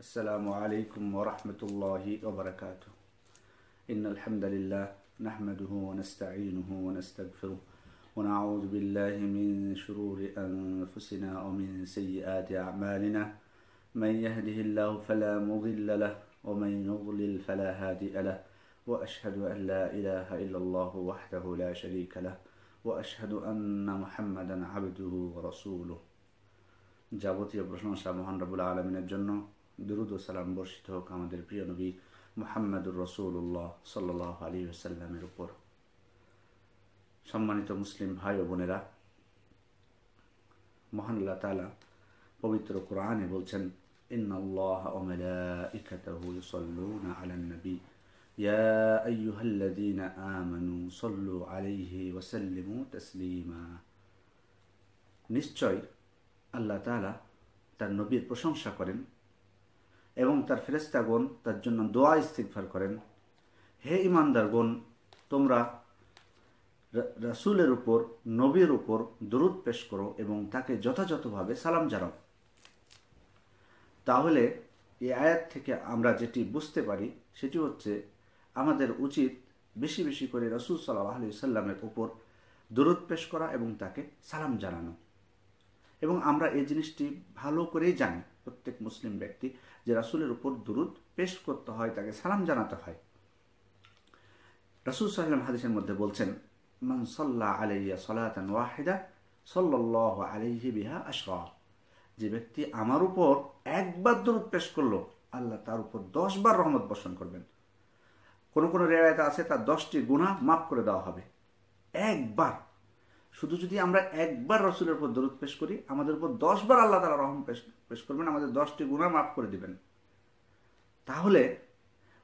السلام عليكم ورحمة الله وبركاته. إن الحمد لله نحمده ونستعينه ونستغفره ونعوذ بالله من شرور أنفسنا ومن سيئات أعمالنا. من يهده الله فلا مضل له ومن يضلل فلا هادي له وأشهد أن لا إله إلا الله وحده لا شريك له وأشهد أن محمدا عبده ورسوله. যাবতীয় প্রশংসা মহান রব্বুল আলামিনের জন্য। দুরূদ ও সালাম বর্ষিত হোক আমাদের প্রিয় নবী মুহাম্মদুর রাসূলুল্লাহ সাল্লাল্লাহু আলাইহি ওয়াসাল্লামের উপর। সম্মানিত মুসলিম ভাই ও বোনেরা, মহান আল্লাহ তাআলা পবিত্র কোরআনে বলছেন, ইন্নাল্লাহা ওয়া মালাইকাতাহু ইউসাল্লুনা আলান নবী ইয়া আইয়ুহাল্লাযীনা আমানু সাল্লু আলাইহি ওয়া সাল্লিমু তাসলিমা। নিশ্চয় আল্লাহ তাআলা তার নবীর প্রশংসা করেন এবং তার ফেরেশতাগণ তার জন্য দোয়া ইস্তিগফার করেন। হে ঈমানদারগণ, তোমরা রাসূলের উপর, নবীর উপর দরুদ পেশ করো এবং তাকে যথাযথভাবে সালাম জানাও। তাহলে এই আয়াত থেকে আমরা যেটি বুঝতে পারি সেটি হচ্ছে, আমাদের উচিত বেশি বেশি করে রাসূল সাল্লাল্লাহু আলাইহি ওয়াসাল্লামের উপর দরুদ পেশ করা এবং তাকে সালাম জানানো। এবং আমরা এই জিনিসটি ভালো করেই জানি, প্রত্যেক মুসলিম ব্যক্তি, যে রাসূলের উপর দুরুদ পেশ করতে হয়, তাকে সালাম জানাতে হয়। রাসূল সাল্লাল্লাহু আলাইহি ওয়াসাল্লাম হাদিসের মধ্যে বলছেন, মান সাল্লা আলাইয়া সালাতান ওয়াহিদা সাল্লাল্লাহু আলাইহি বিহা আশরা। যে ব্যক্তি আমার উপর একবার দুরুদ পেশ করলো, আল্লাহ তার উপর 10 বার রহমত বর্ষণ করবেন। কোন কোন রিওয়ায়াতে আছে তার 10টি গুনাহ মাফ করে দেওয়া হবে। একবার, শুধু যদি আমরা একবার রাসূলের উপর দরুদ পেশ করি, আমাদের উপর 10 বার আল্লাহ তাআলা রহমত পেশ করবেন, আমাদের 10টি গুনাহ মাফ করে দিবেন। তাহলে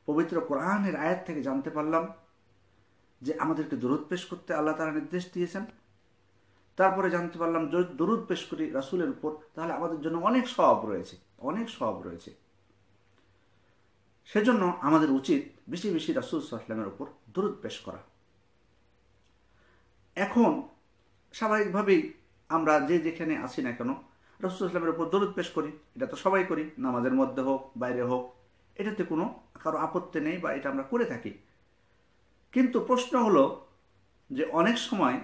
পবিত্র কোরআনের আয়াত থেকে জানতে পারলাম যে আমাদেরকে দরুদ পেশ করতে আল্লাহ তাআলা নির্দেশ দিয়েছেন। তারপরে জানতে পারলাম যদি দরুদ পেশ করি রাসূলের উপর, তাহলে আমাদের জন্য অনেক সওয়াব রয়েছে, অনেক সওয়াব রয়েছে। সেজন্য আমাদের উচিত বেশি বেশি রাসূল সাল্লাল্লাহু আলাইহি ওয়াসাল্লামের উপর দরুদ পেশ করা। এখন স্বাভাবিকভাবেই আমরা যে যেখানে আছি না কেন রাসূল সাল্লাল্লাহু আলাইহি ওয়াসাল্লামের উপর দরুদ পেশ করি। এটা তো সবাই করি, নামাজের মধ্যে হোক বাইরে হোক, এটাতে কোনো কারো আপত্তি নেই বা এটা আমরা করে থাকি। কিন্তু প্রশ্ন হলো যে অনেক সময়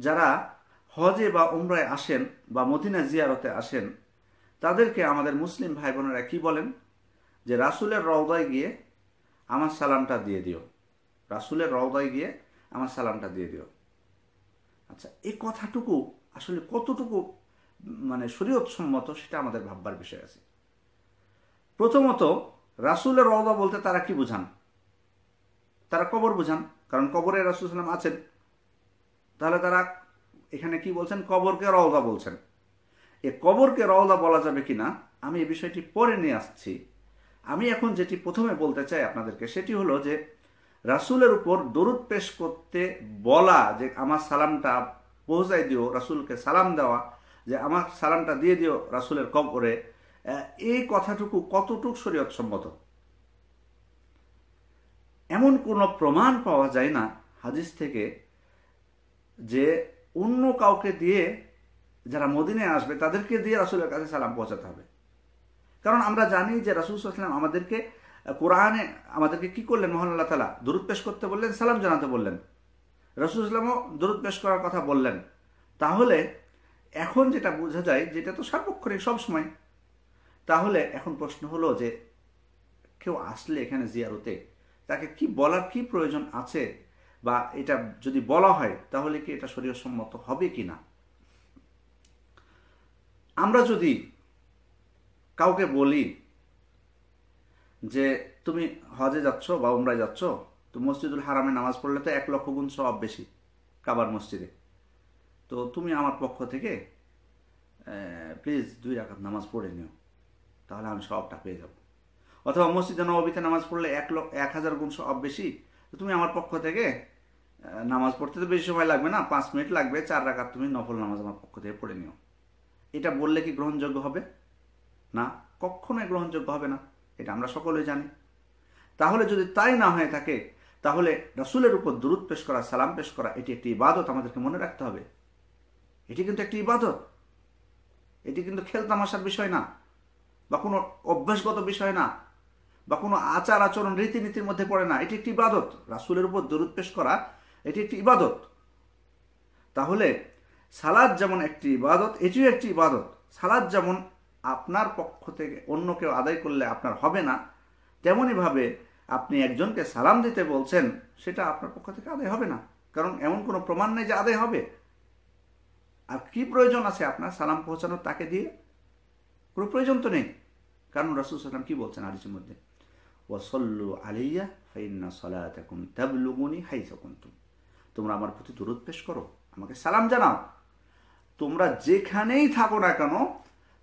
যারা হজে বা উমরায় আসেন বা মদিনা জিয়ারতে আসেন, তাদেরকে আমাদের মুসলিম ভাই বোনেরা কি বলেন, যে রাসূলের রওদায় গিয়ে আমার সালামটা দিয়ে দিও, রাসূলের রওদায় গিয়ে আমার সালামটা দিয়ে দিও। আচ্ছা, এই কথাটুকু আসলে কতটুকু শরীয়ত সম্মত সেটা আমাদের ভাববার বিষয় আছে। প্রথমত, রাসূলের রওদা বলতে তারা কি বুঝান? তারা কবর বুঝান, কারণ কবরে রাসূল সাল্লাল্লাহু আলাইহি ওয়াসাল্লাম আছেন। তাহলে তারা এখানে কি বলছেন? কবরকে রওদা বলছেন। এ কবরকে রওদা বলা যাবে কিনা আমি এই বিষয়টি পরে নিয়ে আসছি। আমি এখন যেটি প্রথমে বলতে চাই আপনাদেরকে সেটি হলো যে রাসূলের উপর দরুদ পেশ করতে বলা, যে আমার সালামটা পৌঁছাই দিও, রাসূলকে সালাম দেওয়া, যে আমার সালামটা দিয়ে দিও রাসূলের কবরে, এই কথাটুকু কতটুকু শরীয়ত সম্মত? এমন কোনো প্রমাণ পাওয়া যায় না হাদিস থেকে যে অন্য কাউকে দিয়ে, যারা মদিনায় আসবে তাদেরকে দিয়ে রাসূলের কাছে সালাম পৌঁছাতে হবে। কারণ আমরা জানি যে রাসূল সাল্লাল্লাহু আলাইহি ওয়াসাল্লাম আমাদেরকে কোরআনে আমাদেরকে কি করলেন? মহান আল্লাহ তাআলা দরুদ পেশ করতে বললেন, সালাম জানাতে বললেন। রাসূল সাল্লাল্লাহু আলাইহি ওয়াসাল্লামও দরুদ পেশ করার কথা বললেন। তাহলে এখন যেটা বোঝা যায়, যেটা তো সার্বক্ষণিক সবসময়, তাহলে এখন প্রশ্ন হলো যে কেউ আসলে এখানে জিয়ারতে তাকে কি বলার কি প্রয়োজন আছে, বা এটা যদি বলা হয় তাহলে কি এটা শরীয়ত সম্মত হবে কিনা? আমরা যদি কাউকে বলি যে তুমি হজে যাচ্ছ বা উমরায় যাচ্ছ, তো মসজিদুল হারামে নামাজ পড়লে তো 1 লক্ষ গুণ সওয়াব বেশি কাবার মসজিদে, তো তুমি আমার পক্ষ থেকে প্লিজ 2 রাকাত নামাজ পড়ে নিও, তাহলে আমি সওয়াবটা পেয়ে যাব। অথবা মসজিদে নববীতে নামাজ পড়লে 1,000 গুণ সওয়াব বেশি, তো তুমি আমার পক্ষ থেকে নামাজ পড়তে তো বেশি সময় লাগবে না, 5 মিনিট লাগবে, 4 রাকাত তুমি নফল নামাজ আমার পক্ষ থেকে পড়ে নিও। এটা বললে কি গ্রহণযোগ্য হবে? না, কখনোই গ্রহণযোগ্য হবে না, এটা আমরা সকলেই জানি। তাহলে যদি তাই না হয়ে থাকে, তাহলে রাসূলের উপর দরুদ পেশ করা, সালাম পেশ করা, এটি একটি ইবাদত, আমাদেরকে মনে রাখতে হবে। এটি কিন্তু একটি ইবাদত, এটি কিন্তু খেলতামাশার বিষয় না। বা কোনো অভ্যাসগত বিষয় না, বা কোনো আচার আচরণ রীতিনীতির মধ্যে পড়ে না। এটি একটি ইবাদত। রাসূলের উপর দরুদ পেশ করা এটি একটি ইবাদত। তাহলে সালাত যেমন একটি ইবাদত, এটিও একটি ইবাদত। সালাত যেমন আপনার পক্ষ থেকে অন্য কেউ আদায় করলে আপনার হবে না, তেমনইভাবে আপনি একজনকে সালাম দিতে বলছেন, সেটা আপনার পক্ষ থেকে আদায় হবে না, কারণ এমন কোনো প্রমাণ নেই যে আদায় হবে। আর কি প্রয়োজন আছে আপনার সালাম পৌঁছানোর তাকে দিয়ে? কোনো প্রয়োজন তো নেই। কারণ রাসূল সাল্লাল্লাহু আলাইহি ওয়াসাল্লাম কি বলছেন হাদিসের মধ্যে? ওয়াসাল্লু আলাইয়া ফাইন্না সালাতাকুম তাবলুগুনি হাইসা কুনতুম। তোমরা আমার প্রতি দরুদ পেশ করো, আমাকে সালাম জানাও, তোমরা যেখানেই থাকো না কেন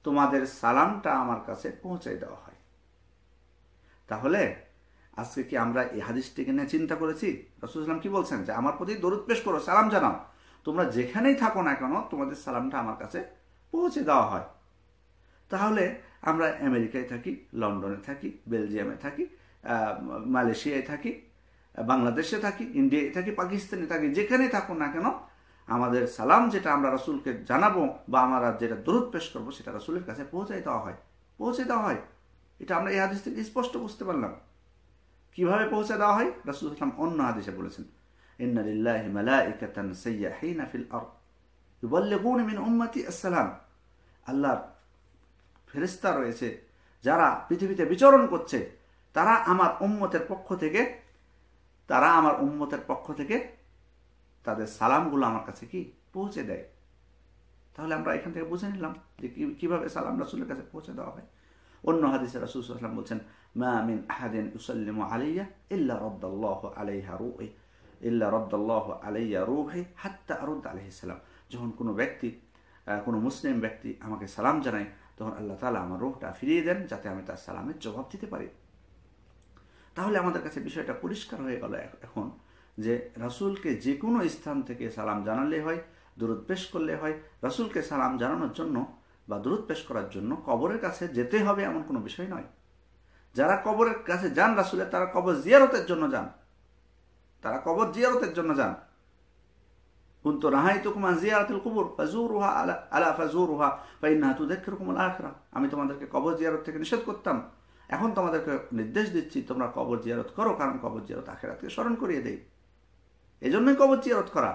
তোমাদের সালামটা আমার কাছে পৌঁছাই দেওয়া হয়। তাহলে আজকে কি আমরা এই হাদিসটিকে নিয়ে চিন্তা করেছি? রাসূল সাল্লাল্লাহু আলাইহি ওয়াসাল্লাম কি বলছেন? যে আমার প্রতি দরুদ পেশ করো, সালাম জানাও, তোমরা যেখানেই থাকো না কেন তোমাদের সালামটা আমার কাছে পৌঁছে দেওয়া হয়। তাহলে আমরা আমেরিকায় থাকি, লন্ডনে থাকি, বেলজিয়ামে থাকি, মালয়েশিয়ায় থাকি, বাংলাদেশে থাকি, ইন্ডিয়ায় থাকি, পাকিস্তানে থাকি, যেখানেই থাকুন না কেন আমাদের সালাম যেটা আমরা রাসূলকে জানাবো বা আমরা যেটা দরুদ পেশ করবো সেটা রাসূলের কাছে পৌঁছে দেওয়া হয়। এটা আমরা এই হাদিস থেকে স্পষ্ট বুঝতে পারলাম। কিভাবে পৌঁছে দেওয়া হয়? রাসূল সাল্লাল্লাহু আলাইহি ওয়াসাল্লাম অন্য হাদিসে বলেছেন, ইন্না লিল্লাহি মালাইকাতান সাইয়্যাহিনা ফিল আরদ ইউবাল্লিগুনা মিন উম্মতি আসসালাম। আল্লাহর ফেরেশতা রয়েছে যারা পৃথিবীতে বিচরণ করছে, তারা আমার উম্মতের পক্ষ থেকে তাদের সালামগুলো আমার কাছে কি পৌঁছে দেয়। তাহলে আমরা এখান থেকে বুঝে নিলাম যে কিভাবে সালাম রাসূলের কাছে পৌঁছে দেওয়া হয়। অন্য হাদিসে রাসূল সাল্লাল্লাহু আলাইহি ওয়াসাল্লাম বলছেন, মা মিন আহাদিন ইউসাল্লিমু আলাইয়া ইল্লা রাদ্দাল্লাহু আলাইয়া রূহি হাত্তা আরুদ আলাইহিস সালাম। যখন কোনো মুসলিম ব্যক্তি আমাকে সালাম জানায়, তখন আল্লাহ তাআলা আমার রূহটা ফিরিয়ে দেন যাতে আমি তার সালামের জবাব দিতে পারি। তাহলে আমাদের কাছে বিষয়টা পরিষ্কার হয়ে গেল এখন যে রাসূলকে যে কোনো স্থান থেকে সালাম জানালে হয়, দরুদ পেশ করলে হয়। রাসূলকে সালাম জানানোর জন্য বা দরুদ পেশ করার জন্য কবরের কাছে যেতে হবে এমন কোনো বিষয় নয়। যারা কবরের কাছে যান রাসূলের, তারা কবর জিয়ারতের জন্য যান। কুনতু নাহাইতুকুম আন জিয়ারাতিল কুবুর ফাজুরুহা আলা ফাজুরুহা ফাইন্নাহা তুযাক্কিরুকুমুল আখিরাহ। আমি তোমাদেরকে কবর জিয়ারত থেকে নিষেধ করতাম, এখন তোমাদেরকে নির্দেশ দিচ্ছি তোমরা কবর জিয়ারত করো, কারণ কবর জিয়ারত আখিরাতকে স্মরণ করিয়ে দেয়। এজন্যই কবর জিয়ারত করা,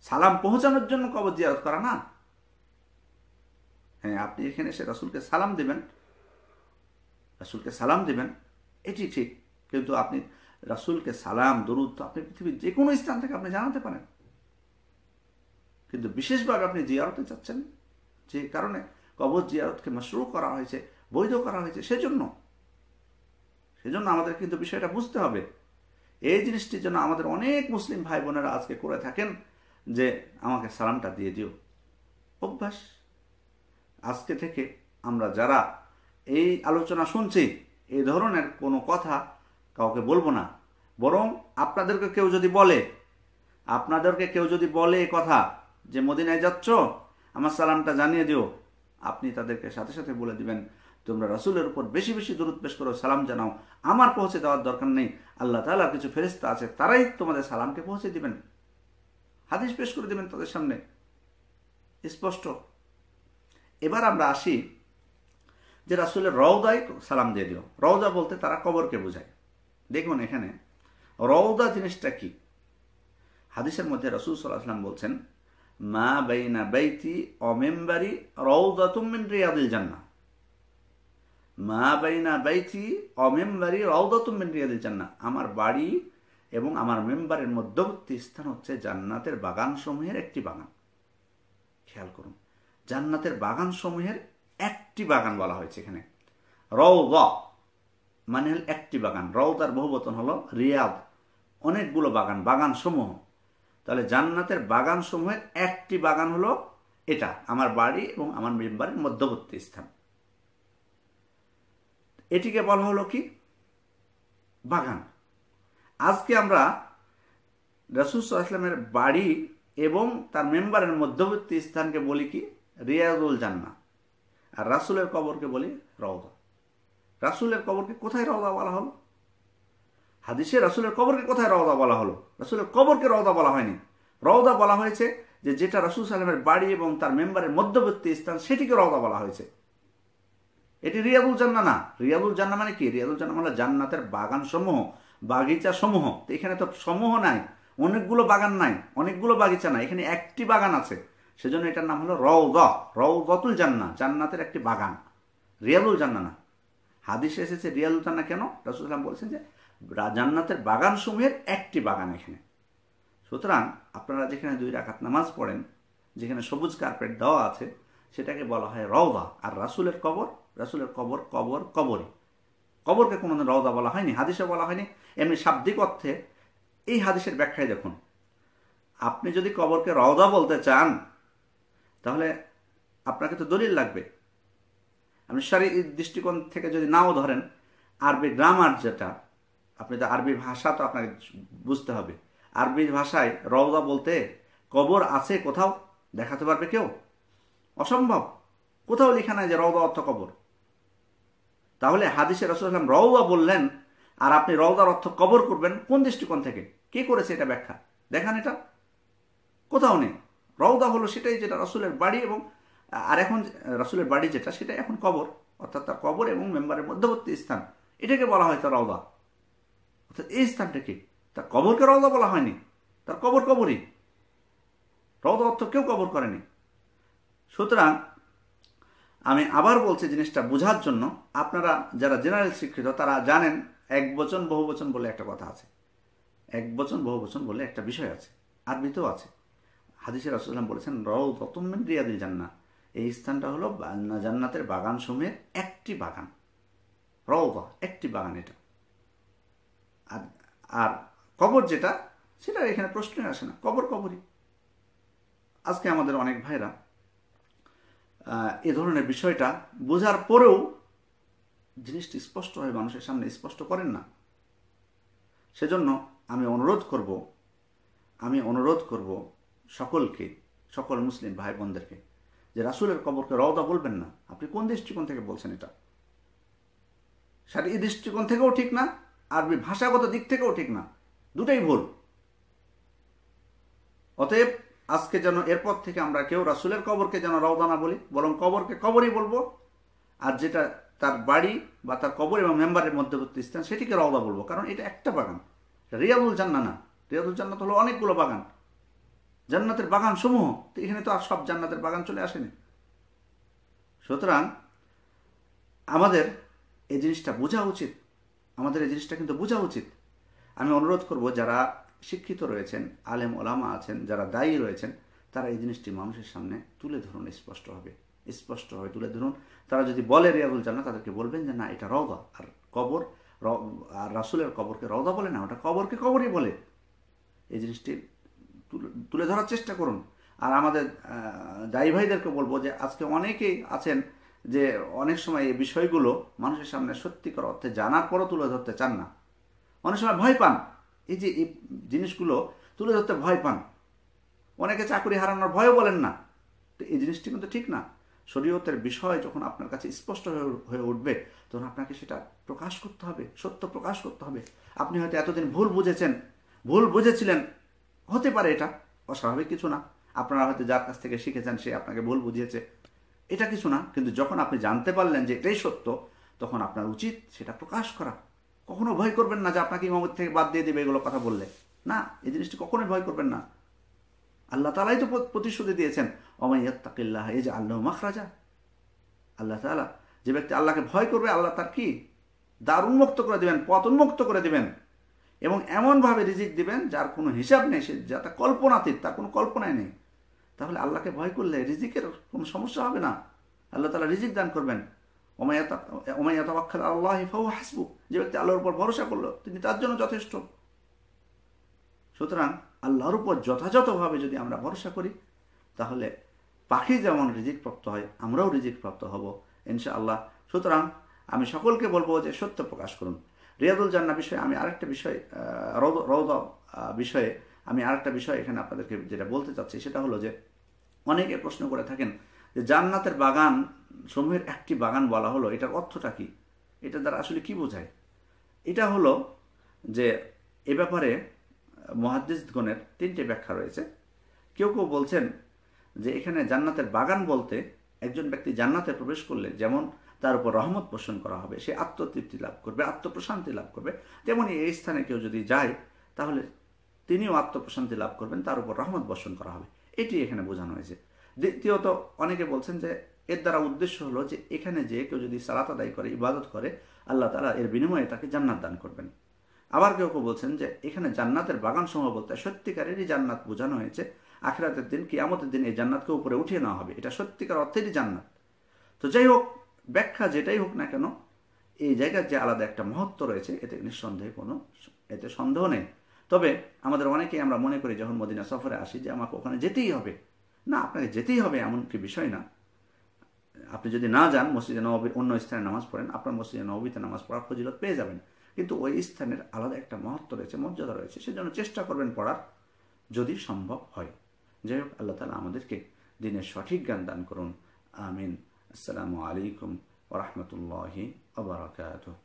সালাম পৌঁছানোর জন্য কবর জিয়ারত করা না। হ্যাঁ, আপনি এখানে এসে রাসূলকে সালাম দিবেন, এটি ঠিক, কিন্তু আপনি রাসূলকে সালাম দরুদ তো আপনি পৃথিবীর যে কোনো স্থান থেকে আপনি জানাতে পারেন, কিন্তু বিশেষভাবে আপনি জিয়ারতে চাচ্ছেন, যে কারণে কবর জিয়ারতকে মাশরু করা হয়েছে, বৈধ করা হয়েছে, সেজন্য আমাদের কিন্তু বিষয়টা বুঝতে হবে। এই জিনিসটির জন্য আমাদের অনেক মুসলিম ভাই বোনেরা আজকে করে থাকেন যে আমাকে সালামটা দিয়ে দিও, অভ্যাস। আজকে থেকে আমরা যারা এই আলোচনা শুনছি, এই ধরনের কোনো কথা কাউকে বলবো না, বরং আপনাদেরকে কেউ যদি বলে এই কথা যে মদিনায় যাচ্ছ, আমার সালামটা জানিয়ে দিও, আপনি তাদেরকে সাথে সাথে বলে দিবেন, তোমরা রাসূলের উপর বেশি বেশি দরুদ পেশ করো, সালাম জানাও, আমার পৌঁছে দেওয়ার দরকার নেই, আল্লাহ তাআলার কিছু ফেরেশতা আছে, তারাই তোমাদের সালামকে পৌঁছে দিবেন। হাদিস পেশ করে দিবেন তাদের সামনে, স্পষ্ট। এবার আমরা আসি যে রাসূলের রওদায় সালাম দিয়ে দিও। রওদা বলতে তারা কবরকে বোঝায়। দেখুন এখানে রওদা জিনিসটা কি। হাদিসের মধ্যে রাসূল সাল্লাল্লাহু আলাইহি ওয়াসাল্লাম বলছেন, মা বাইনা বাইতি ওয়া মিম্বারি রাওদাতুম মিন রিয়াদিল জান্নাহ। মা বাইনা বাইতি ওয়া মিম্বারি রাওদাতুম মিন রিয়াদিল জান্নাহ। আমার বাড়ি এবং আমার মেম্বারের মধ্যবর্তী স্থান হচ্ছে জান্নাতের বাগানসমূহের একটি বাগান। খেয়াল করুন, জান্নাতের বাগানসমূহের একটি বাগান বলা হয়েছে এখানে। রওদা মানে হল একটি বাগান, রওদার বহুবচন হলো রিয়াদ, অনেকগুলো বাগান সমূহ। তাহলে জান্নাতের বাগান সমূহের একটি বাগান হলো এটা, আমার বাড়ি এবং আমার মেম্বারের মধ্যবর্তী স্থান। এটিকে বলা হলো কি? বাগান। আজকে আমরা রাসূল সাল্লাল্লাহু আলাইহি ওয়াসাল্লামের বাড়ি এবং তার মেম্বারের মধ্যবর্তী স্থানকে বলি কি? রিয়াদুল জান্নাহ। আর রাসূলের কবরকে বলি রওদা। রাসূলের কবরকে কোথায় রওদা বলা হলো? হাদিসে রাসূলের কবরকে কোথায় রওদা বলা হলো? রাসূলের কবরকে রওদা বলা হয়নি। রওদা বলা হয়েছে যে যেটা রাসূল সাল্লাল্লাহু আলাইহি ওয়াসাল্লামের বাড়ি এবং তার মেম্বারের মধ্যবর্তী স্থান, সেটিকে রওদা বলা হয়েছে। এটি রিয়াদুল জান্নাহ না। রিয়াদুল জান্নাহ মানে কি? রিয়াদুল জান্নাহ মানে জান্নাতের বাগান সমূহ, বাগিচা সমূহ। তো এখানে তো সমূহ নাই, অনেকগুলো বাগান নাই, অনেকগুলো বাগিচা নাই, এখানে একটি বাগান আছে। সেজন্য এটার নাম হলো রওদা, রওদাতুল জান্নাহ, জান্নাতের একটি বাগান, রিয়াদুল জান্নাহ না। হাদিসে এসেছে রিয়াদুল জান্নাহ কেন? রাসূলুল্লাহ সাল্লাল্লাহু আলাইহি ওয়াসাল্লাম বলেছেন যে জান্নাতের বাগান সমূহের একটি বাগান এখানে। সুতরাং আপনারা যেখানে 2 রাকাত নামাজ পড়েন, যেখানে সবুজ কার্পেট দেওয়া আছে, সেটাকে বলা হয় রওদা। আর রাসূলের কবর, রাসূলের কবর কবরই। কবরকে কোনোদিন রওদা বলা হয়নি, হাদিসে বলা হয়নি। এমনি শাব্দিক অর্থে এই হাদিসের ব্যাখ্যায় দেখুন, আপনি যদি কবরকে রওদা বলতে চান তাহলে আপনাকে তো দলিল লাগবে। আপনি শরঈ দৃষ্টিকোণ থেকে যদি নাও ধরেন, আরবি গ্রামার যেটা, আপনি তো আরবি ভাষা তো আপনাকে বুঝতে হবে। আরবি ভাষায় রওদা বলতে কবর আছে কোথাও দেখাতে পারবে কেউ? অসম্ভব। কোথাও লেখা নাই যে রওদা অর্থ কবর। তাহলে হাদিসে রাসূলুল্লাহ সাল্লাল্লাহু আলাইহি ওয়াসাল্লাম রওদা বললেন, আর আপনি রওদার অর্থ কবর করবেন কোন দৃষ্টিকোণ থেকে? কে করেছে এটা ব্যাখ্যা? দেখান এটা, কোথাও নেই। রওদা হলো সেটাই যেটা রাসূলের বাড়ি, এবং আর এখন রাসূলের বাড়ি যেটা, সেটা এখন কবর, অর্থাৎ তার কবর এবং মেম্বারের মধ্যবর্তী স্থান, এটাকে বলা হয় তার রওদা। অর্থাৎ এই স্থানটাকে, তার কবরকে রওদা বলা হয়নি, তার কবর কবরই। রওদা অর্থ কেউ কবর করেনি। সুতরাং আমি আবার বলছি জিনিসটা বোঝার জন্য, আপনারা যারা জেনারেল শিক্ষিত তারা জানেন এক বচন বহু বচন বলে একটা কথা আছে, এক বচন বহু বচন বলে একটা বিষয় আছে, আরবিতেও আছে। হাদিসে রাসূলুল্লাহ বলেছেন রাউদাতুম মিন রিয়াদিল জান্নাহ, এই স্থানটা হলো জান্নাতের বাগান সমূহের একটি বাগান। রওদা একটি বাগান এটা। আর আর কবর যেটা, সেটা এখানে প্রশ্নই আসে না, কবর কবরই। আজকে আমাদের অনেক ভাইরা এ ধরনের বিষয়টা বোঝার পরেও জিনিসটি স্পষ্টভাবে মানুষের সামনে স্পষ্ট করেন না। সেজন্য আমি অনুরোধ করব সকলকে, সকল মুসলিম ভাই বোনদেরকে, যে রাসূলের কবরকে রওদা বলবেন না। আপনি কোন দৃষ্টিকোণ থেকে বলছেন এটা? শরঈ দৃষ্টিকোণ থেকেও ঠিক না, আরবি ভাষাগত দিক থেকেও ঠিক না, দুটাই ভুল। অতএব আজকে যেন এরপর থেকে আমরা কেউ রাসূলের কবরকে যেন রওদা না বলি, বরং কবরকে কবরই বলবো। আর যেটা তার বাড়ি বা তার কবর এবং মেম্বারের মধ্যবর্তী স্থান, সেটিকে রওদা বলবো, কারণ এটা একটা বাগান। রিয়াদুল জান্নাহ না। রিয়াদুল জান্নাত হলো অনেকগুলো বাগান, জান্নাতের বাগান সমূহ। তো এখানে তো আর সব জান্নাতের বাগান চলে আসেনি। সুতরাং আমাদের এই জিনিসটা বোঝা উচিত, আমাদের এই জিনিসটা কিন্তু বোঝা উচিত। আমি অনুরোধ করব যারা শিক্ষিত রয়েছেন, আলেম ওলামা আছেন, যারা দায়ী রয়েছেন, তারা এই জিনিসটি মানুষের সামনে তুলে ধরুন, স্পষ্টভাবে তুলে ধরুন। তারা যদি বলে রিয়াদুল জান্নাহ, তাদেরকে বলবেন যে না, এটা রওদা। আর কবর, আর রাসূলের কবরকে রওদা বলে না, ওটা কবরকে কবরই বলে। এই জিনিসটি তুলে ধরার চেষ্টা করুন। আর আমাদের দায়ী ভাইদেরকে বলবো যে আজকে অনেকেই আছেন যে অনেক সময় এই বিষয়গুলো মানুষের সামনে সত্যিকার অর্থে জানার পরও তুলে ধরতে চান না, অনেক সময় ভয় পান। এই যে এই জিনিসগুলো তুলে ধরতে ভয় পান, অনেকে চাকরি হারানোর ভয়ও বলেন না। তো এই জিনিসটি কিন্তু ঠিক না। শরীয়তের বিষয় যখন আপনার কাছে স্পষ্ট হয়ে উঠবে, তখন আপনাকে সেটা প্রকাশ করতে হবে, সত্য প্রকাশ করতে হবে। আপনি হয়তো এতদিন ভুল বুঝেছিলেন, হতে পারে, এটা অস্বাভাবিক কিছু না। আপনারা হয়তো যার কাছ থেকে শিখেছেন সে আপনাকে ভুল বুঝিয়েছে, এটা কিছু না। কিন্তু যখন আপনি জানতে পারলেন যে এটাই সত্য, তখন আপনার উচিত সেটা প্রকাশ করা। কখনো ভয় করবেন না যে আপনাকে ইমামত থেকে বাদ দিয়ে দেবে এগুলো কথা বললে, না, এই জিনিসটি কখনোই ভয় করবেন না। আল্লাহ তাআলাই তো প্রতিশ্রুতি দিয়েছেন, ওয়া ইয়াত্তাকিল্লাহ ইয়াজআল লাহু মাখরাজা। আল্লাহ তাআলা, যে ব্যক্তি আল্লাহকে ভয় করবে, আল্লাহ তার কি দ্বার উন্মুক্ত করে দিবেন, পথ উন্মুক্ত করে দিবেন, এবং এমনভাবে রিজিক দিবেন যার কোনো হিসাব নেই, সে যাতে কল্পনাতীত, তার কোনো কল্পনাই নেই। তাহলে আল্লাহকে ভয় করলে রিজিকের কোনো সমস্যা হবে না। আল্লাহ তাআলা রিজিক দান করবেন। ওয়া ইয়াতাওয়াক্কাল আলাল্লাহি ফাহুয়া হাসবুহ, যে ব্যক্তি আল্লাহর উপর ভরসা করলো, তিনি তার জন্য যথেষ্ট। সুতরাং আল্লাহর উপর যথাযথভাবে যদি আমরা ভরসা করি, তাহলে পাখি যেমন রিজিক প্রাপ্ত হয়, আমরাও রিজিক প্রাপ্ত হব ইনশাআল্লাহ। সুতরাং আমি সকলকে বলবো যে সত্য প্রকাশ করুন। রিয়াদুল জান্নাহ বিষয়ে আমি আরেকটা বিষয়, রওদা বিষয়ে আমি আরেকটা বিষয় এখানে আপনাদেরকে যেটা বলতে চাচ্ছি, সেটা হলো যে অনেকে প্রশ্ন করে থাকেন যে জান্নাতের বাগান সমূহের একটি বাগান বলা হলো, এটার অর্থটা কি? এটা দ্বারা আসলে কি বোঝায়? এটা হলো যে এ ব্যাপারে মুহাদ্দিসগণের 3টে ব্যাখ্যা রয়েছে। কেউ কেউ বলছেন যে এখানে জান্নাতের বাগান বলতে একজন ব্যক্তি জান্নাতে প্রবেশ করলে যেমন তার উপর রহমত পোষণ করা হবে, সে আত্মতৃপ্তি লাভ করবে, আত্মপ্রশান্তি লাভ করবে, তেমনি এই স্থানে কেউ যদি যায় তাহলে তিনিও আত্মপ্রশান্তি লাভ করবেন, তার উপর রহমত বর্ষণ করা হবে। এটি এখানে বোঝানো হয়েছে। দ্বিতীয়ত, অনেকে বলছেন যে এর দ্বারা উদ্দেশ্য হলো যে এখানে যে কেউ যদি সালাত আদায় করে, ইবাদত করে, আল্লাহ তাআলা এর বিনিময়ে তাকে জান্নাত দান করবেন। আবার কেউ কেউ বলছেন যে এখানে জান্নাতের বাগান সমূহ বলতে সত্যিকারেরই জান্নাত বোঝানো হয়েছে। আখিরাতের দিন, কিয়ামতের দিন এই জান্নাতকে উপরে উঠিয়ে নেওয়া হবে, এটা সত্যিকার অর্থেরই জান্নাত। তো যাই হোক, ব্যাখ্যা যেটাই হোক না কেন, এই জায়গার যে আলাদা একটা মহত্ব রয়েছে এতে নিঃসন্দেহে এতে সন্দেহ নেই। তবে আমাদের অনেকেই আমরা মনে করি যখন মদিনা সফরে আসি যে আমাকে ওখানে যেতেই হবে। না, আপনাকে যেতেই হবে এমন কি বিষয় না। আপনি যদি না যান, মসজিদে নববীর অন্য স্থানে নামাজ পড়েন, আপনার মসজিদে নববীতে নামাজ পড়ার ফজিলত পেয়ে যাবেন। কিন্তু ওই স্থানের আলাদা একটা মহত্ব রয়েছে, মর্যাদা রয়েছে, সেজন্য চেষ্টা করবেন পড়ার, যদি সম্ভব হয়। যাই হোক, আল্লাহ তাআলা আমাদেরকে দিনের সঠিক জ্ঞান দান করুন। আমিন। আসসালামু আলাইকুম ওয়া রাহমাতুল্লাহি ওয়া বারাকাতুহু।